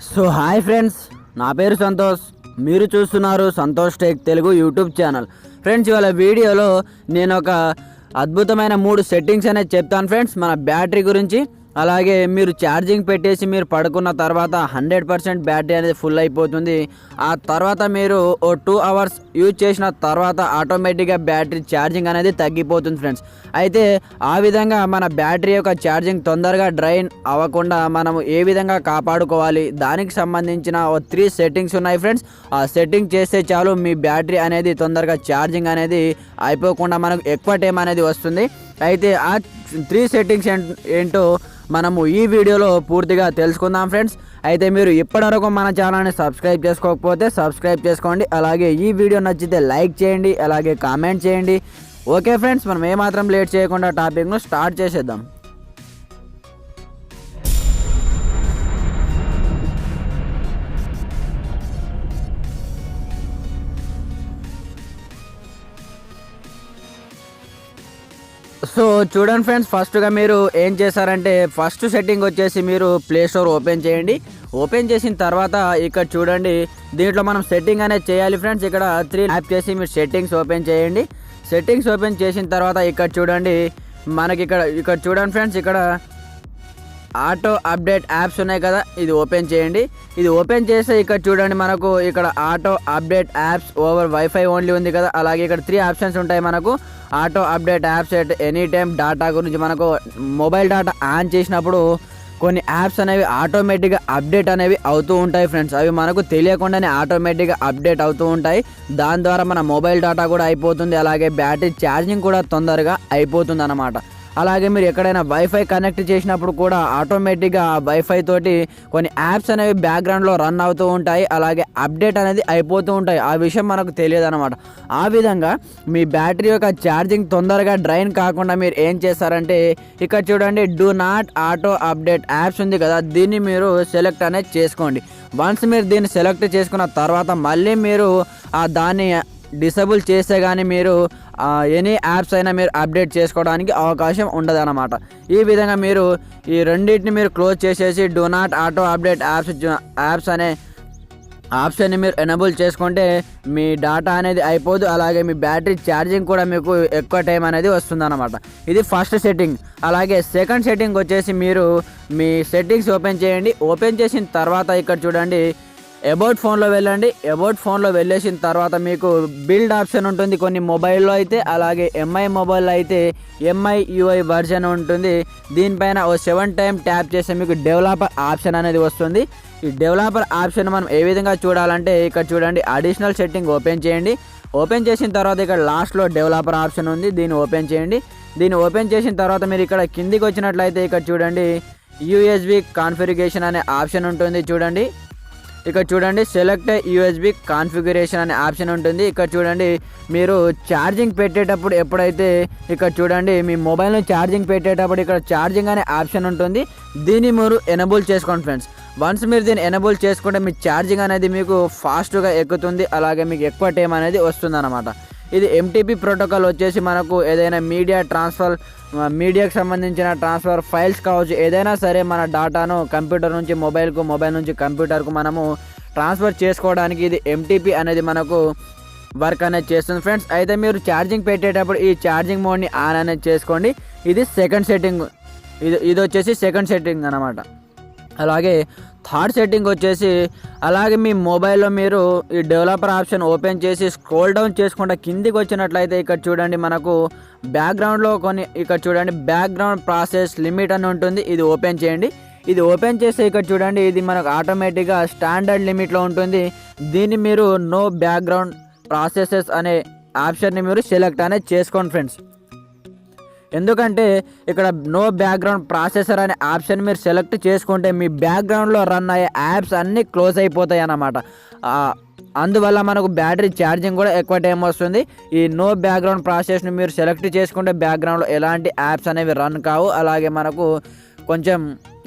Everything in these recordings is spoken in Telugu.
సో హాయ్ ఫ్రెండ్స్, నా పేరు సంతోష్. మీరు చూస్తున్నారు Santosh tech Telugu YouTube channel. Friends, ఇవాళ వీడియోలో నేను ఒక అద్భుతమైన 3 సెట్టింగ్స్ అనేది చెప్తాను ఫ్రెండ్స్. మన బ్యాటరీ గురించి, అలాగే మీరు ఛార్జింగ్ పెట్టేసి మీరు పడుకున్న తర్వాత 100% బ్యాటరీ అనేది ఫుల్ అయిపోతుంది. ఆ తర్వాత మీరు ఓ 2 అవర్స్ యూజ్ చేసిన తర్వాత ఆటోమేటిక్గా బ్యాటరీ ఛార్జింగ్ అనేది తగ్గిపోతుంది ఫ్రెండ్స్. అయితే ఆ విధంగా మన బ్యాటరీ యొక్క ఛార్జింగ్ తొందరగా డ్రైన్ అవ్వకుండా మనము ఏ విధంగా కాపాడుకోవాలి, దానికి సంబంధించిన 3 సెట్టింగ్స్ ఉన్నాయి ఫ్రెండ్స్. ఆ సెట్టింగ్ చేస్తే చాలు మీ బ్యాటరీ అనేది తొందరగా ఛార్జింగ్ అనేది అయిపోకుండా మనకు ఎక్కువ టైం అనేది వస్తుంది. అయితే ఆ 3 సెట్టింగ్స్ ఏంటో మనము ఈ వీడియోలో పూర్తిగా తెలుసుకుందాం ఫ్రెండ్స్. అయితే మీరు ఇప్పటివరకు మన ఛానల్ని సబ్స్క్రైబ్ చేసుకోకపోతే సబ్స్క్రైబ్ చేసుకోండి. అలాగే ఈ వీడియో నచ్చితే లైక్ చేయండి, అలాగే కామెంట్ చేయండి. ఓకే ఫ్రెండ్స్, మనం ఏమాత్రం లేట్ చేయకుండా టాపిక్ను స్టార్ట్ చేసేద్దాం. సో చూడండి ఫ్రెండ్స్, ఫస్ట్గా మీరు ఏం చేశారంటే ఫస్ట్ సెట్టింగ్ వచ్చేసి మీరు ప్లే స్టోర్ ఓపెన్ చేయండి. ఓపెన్ చేసిన తర్వాత ఇక్కడ చూడండి, దీంట్లో మనం సెట్టింగ్ అనేది చేయాలి ఫ్రెండ్స్. ఇక్కడ 3 యాప్ చేసి మీరు సెట్టింగ్స్ ఓపెన్ చేయండి. సెట్టింగ్స్ ఓపెన్ చేసిన తర్వాత ఇక్కడ చూడండి, మనకి ఇక్కడ చూడండి ఫ్రెండ్స్, ఇక్కడ ఆటో అప్డేట్ యాప్స్ ఉన్నాయి కదా, ఇది ఓపెన్ చేయండి. ఇది ఓపెన్ చేస్తే ఇక్కడ చూడండి, మనకు ఇక్కడ auto update apps over wifi only ఉంది కదా. అలాగే ఇక్కడ 3 ఆప్షన్స్ ఉంటాయి మనకు. Auto update apps at any time data గురించి, మనకు మొబైల్ డేటా ఆన్ చేసినప్పుడు కొన్ని యాప్స్ అనేవి ఆటోమేటిక్గా అప్డేట్ అనేవి అవుతూ ఉంటాయి ఫ్రెండ్స్. అవి మనకు తెలియకుండానే ఆటోమేటిక్గా అప్డేట్ అవుతూ ఉంటాయి. దాని ద్వారా మన మొబైల్ డేటా కూడా అయిపోతుంది, అలాగే బ్యాటరీ ఛార్జింగ్ కూడా తొందరగా అయిపోతుంది అన్నమాట. అలాగే మీరు ఎక్కడైనా వైఫై కనెక్ట్ చేసినప్పుడు కూడా ఆటోమేటిక్గా వైఫై తోటి కొన్ని యాప్స్ అనేవి బ్యాక్గ్రౌండ్లో రన్ అవుతూ ఉంటాయి, అలాగే అప్డేట్ అనేది అయిపోతూ ఉంటాయి. ఆ విషయం మనకు తెలియదు అనమాట. ఆ విధంగా మీ బ్యాటరీ యొక్క ఛార్జింగ్ తొందరగా డ్రైన్ కాకుండా మీరు ఏం చేస్తారంటే ఇక్కడ చూడండి, do not auto update apps ఉంది కదా, దీన్ని మీరు సెలెక్ట్ అనేది చేసుకోండి. వన్స్ మీరు దీన్ని సెలెక్ట్ చేసుకున్న తర్వాత మళ్ళీ మీరు దాన్ని డిసేబుల్ చేస్తే కానీ మీరు ఎనీ యాప్స్ అయినా మీరు అప్డేట్ చేసుకోవడానికి అవకాశం ఉండదన్నమాట. ఈ విధంగా మీరు ఈ రెండింటిని మీరు క్లోజ్ చేసేసి do not auto update apps అనే ఆప్షన్ని మీరు ఎనేబుల్ చేసుకుంటే మీ డేటా అనేది అయిపోదు, అలాగే మీ బ్యాటరీ ఛార్జింగ్ కూడా మీకు ఎక్కువ టైం అనేది వస్తుందన్నమాట. ఇది ఫస్ట్ సెట్టింగ్. అలాగే సెకండ్ సెట్టింగ్ వచ్చేసి మీరు మీ సెట్టింగ్స్ ఓపెన్ చేయండి. ఓపెన్ చేసిన తర్వాత ఇక్కడ చూడండి, అబౌట్ ఫోన్లో వెళ్ళండి. అబౌట్ ఫోన్లో వెళ్ళేసిన తర్వాత మీకు బిల్డ్ ఆప్షన్ ఉంటుంది కొన్ని మొబైల్లో అయితే, అలాగే ఎంఐ మొబైల్లో అయితే ఎంఐ యూఐ వర్జన్ ఉంటుంది. దీనిపైన 7 టైం ట్యాప్ చేస్తే మీకు డెవలపర్ ఆప్షన్ అనేది వస్తుంది. ఈ డెవలపర్ ఆప్షన్ మనం ఏ విధంగా చూడాలంటే ఇక్కడ చూడండి, అడిషనల్ సెట్టింగ్ ఓపెన్ చేయండి. ఓపెన్ చేసిన తర్వాత ఇక్కడ లాస్ట్లో డెవలపర్ ఆప్షన్ ఉంది, దీన్ని ఓపెన్ చేయండి. దీన్ని ఓపెన్ చేసిన తర్వాత మీరు ఇక్కడ కిందికి వచ్చినట్లయితే ఇక్కడ చూడండి, యూఎస్బి కాన్ఫిగరేషన్ అనే ఆప్షన్ ఉంటుంది. చూడండి, ఇక్కడ చూడండి, సెలెక్ట్ యూఎస్బి కాన్ఫిగరేషన్ అనే ఆప్షన్ ఉంటుంది. ఇక్కడ చూడండి, మీరు ఛార్జింగ్ పెట్టేటప్పుడు ఎప్పుడైతే ఇక్కడ చూడండి మీ మొబైల్ని ఛార్జింగ్ పెట్టేటప్పుడు ఇక్కడ ఛార్జింగ్ అనే ఆప్షన్ ఉంటుంది, దీన్ని మీరు ఎనేబుల్ చేసుకోండి ఫ్రెండ్స్. వన్స్ మీరు దీన్ని ఎనేబుల్ చేసుకుంటే మీ ఛార్జింగ్ అనేది మీకు ఫాస్ట్గా ఎక్కుతుంది, అలాగే మీకు ఎక్కువ టైం అనేది వస్తుంది అన్నమాట. ఇది ఎంటీపీ ప్రోటోకాల్ వచ్చేసి మనకు ఏదైనా మీడియాకి సంబంధించిన ట్రాన్స్ఫర్ ఫైల్స్ కావచ్చు, ఏదైనా సరే మన డేటాను కంప్యూటర్ నుంచి మొబైల్కు, మొబైల్ నుంచి కంప్యూటర్కు మనము ట్రాన్స్ఫర్ చేసుకోవడానికి ఇది ఎంటీపీ అనేది మనకు వర్క్ అనేది చేస్తుంది ఫ్రెండ్స్. అయితే మీరు ఛార్జింగ్ పెట్టేటప్పుడు ఈ ఛార్జింగ్ మోడ్ని ఆన్ అనేది చేసుకోండి. ఇది సెకండ్ సెట్టింగ్. ఇది వచ్చేసి సెకండ్ సెట్టింగ్ అన్నమాట. అలాగే థర్డ్ సెట్టింగ్ వచ్చేసి, అలాగే మీ మొబైల్లో మీరు ఈ డెవలపర్ ఆప్షన్ ఓపెన్ చేసి స్క్రోల్ డౌన్ చేసుకుంటే కిందికి వచ్చినట్లయితే ఇక్కడ చూడండి, మనకు బ్యాక్గ్రౌండ్లో ఇక్కడ చూడండి బ్యాక్గ్రౌండ్ ప్రాసెస్ లిమిట్ అని ఉంటుంది, ఇది ఓపెన్ చేయండి. ఇది ఓపెన్ చేస్తే ఇక్కడ చూడండి, ఇది మనకు ఆటోమేటిక్గా స్టాండర్డ్ లిమిట్లో ఉంటుంది. దీన్ని మీరు నో బ్యాక్గ్రౌండ్ ప్రాసెసెస్ అనే ఆప్షన్ని మీరు సెలెక్ట్ అనేది చేసుకోండి ఫ్రెండ్స్. ఎందుకంటే ఇక్కడ నో బ్యాక్గ్రౌండ్ ప్రాసెసర్ అనే ఆప్షన్ మీరు సెలెక్ట్ చేసుకుంటే మీ బ్యాక్గ్రౌండ్లో రన్ అయ్యే యాప్స్ అన్నీ క్లోజ్ అయిపోతాయి అన్నమాట. అందువల్ల మనకు బ్యాటరీ ఛార్జింగ్ కూడా ఎక్కువ టైం వస్తుంది. ఈ నో బ్యాక్గ్రౌండ్ ప్రాసెస్ని మీరు సెలెక్ట్ చేసుకుంటే బ్యాక్గ్రౌండ్లో ఎలాంటి యాప్స్ అనేవి రన్ కావు, అలాగే మనకు కొంచెం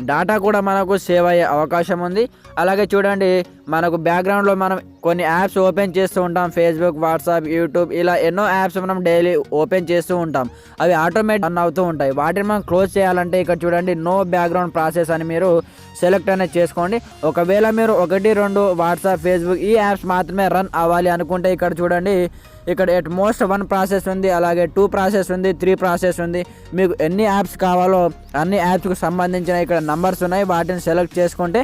డేటా కూడా మనకు సేవ్ అయ్యే అవకాశం ఉంది. అలాగే చూడండి మనకు బ్యాక్గ్రౌండ్లో మనం కొన్ని యాప్స్ ఓపెన్ చేస్తూ ఉంటాం. ఫేస్బుక్, వాట్సాప్, యూట్యూబ్ ఇలా ఎన్నో యాప్స్ మనం డైలీ ఓపెన్ చేస్తూ ఉంటాం. అవి ఆటోమేటిక్ రన్ అవుతూ ఉంటాయి. వాటిని మనం క్లోజ్ చేయాలంటే ఇక్కడ చూడండి నో బ్యాక్గ్రౌండ్ ప్రాసెస్ అని మీరు సెలెక్ట్ అనేది చేసుకోండి. ఒకవేళ మీరు 1, 2 వాట్సాప్, ఫేస్బుక్ ఈ యాప్స్ మాత్రమే రన్ అవ్వాలి అనుకుంటే ఇక్కడ చూడండి ఇక్కడ ఎట్ మోస్ట్ 1 ప్రాసెస్ ఉంది, అలాగే 2 ప్రాసెస్ ఉంది, 3 ప్రాసెస్ ఉంది. మీకు ఎన్ని యాప్స్ కావాలో అన్ని యాప్స్కి సంబంధించిన ఇక్కడ నంబర్స్ ఉన్నాయి. వాటిని సెలెక్ట్ చేసుకుంటే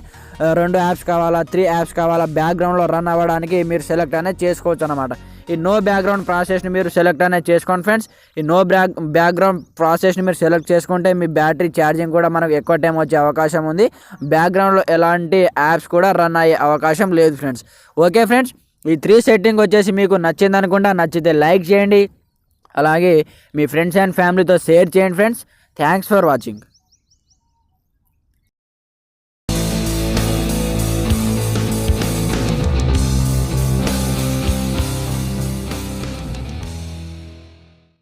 2 యాప్స్ కావాలా, 3 యాప్స్ కావాలా బ్యాక్గ్రౌండ్లో రన్ అవ్వడానికి మీరు సెలెక్ట్ అనేది చేసుకోవచ్చు అనమాట. ఈ నో బ్యాక్గ్రౌండ్ ప్రాసెస్ని మీరు సెలెక్ట్ అనేది చేసుకోండి ఫ్రెండ్స్. ఈ నో బ్యాక్గ్రౌండ్ ప్రాసెస్ని మీరు సెలెక్ట్ చేసుకుంటే మీ బ్యాటరీ ఛార్జింగ్ కూడా మనకు ఎక్కువ టైం వచ్చే అవకాశం ఉంది. బ్యాక్గ్రౌండ్లో ఎలాంటి యాప్స్ కూడా రన్ అయ్యే అవకాశం లేదు ఫ్రెండ్స్. ఓకే ఫ్రెండ్స్, ఈ 3 సెట్టింగ్ వచ్చేసి మీకు నచ్చింది అనుకుంటా. నచ్చితే లైక్ చేయండి, అలాగే మీ ఫ్రెండ్స్ అండ్ ఫ్యామిలీతో షేర్ చేయండి ఫ్రెండ్స్. Thanks for watching.